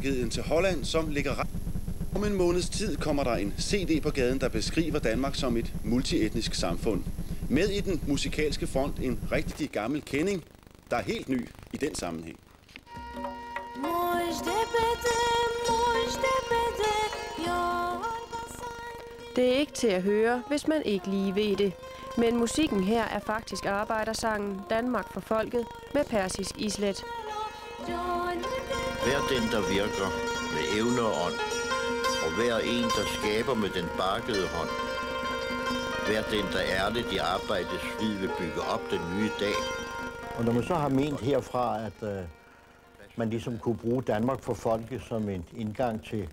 beskeden til Holland, som ligger ret. Om en måneds tid kommer der en CD på gaden, der beskriver Danmark som et multietnisk samfund. Med i den musikalske front en rigtig gammel kending, der er helt ny i den sammenhæng. Det er ikke til at høre, hvis man ikke lige ved det. Men musikken her er faktisk arbejdersangen Danmark for folket med persisk islet. Hver den, der virker med evne og ånd, og hver en, der skaber med den bakkede hånd. Hver den, der ærligt i arbejdets flid vil bygge op den nye dag. Og når man så har ment herfra, at man ligesom kunne bruge Danmark for folket som en indgang til,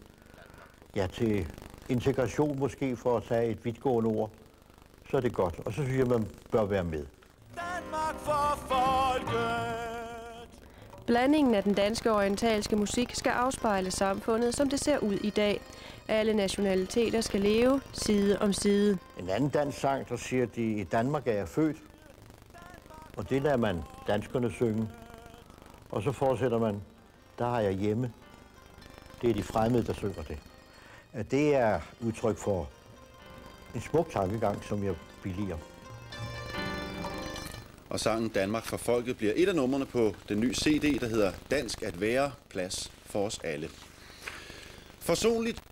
til integration måske, for at tage et vidtgående ord, så er det godt. Og så synes jeg, man bør være med. Danmark for folket! Blandingen af den danske og orientalske musik skal afspejle samfundet, som det ser ud i dag. Alle nationaliteter skal leve side om side. En anden dansk sang, der siger, at i Danmark er jeg født. Og det lader man danskerne synge. Og så fortsætter man, der har jeg hjemme. Det er de fremmede, der synger det. At det er udtryk for en smuk tankegang, som jeg billiger. Og sangen Danmark for folket bliver et af numrene på den nye CD, der hedder Dansk at være, plads for os alle. Forsonligt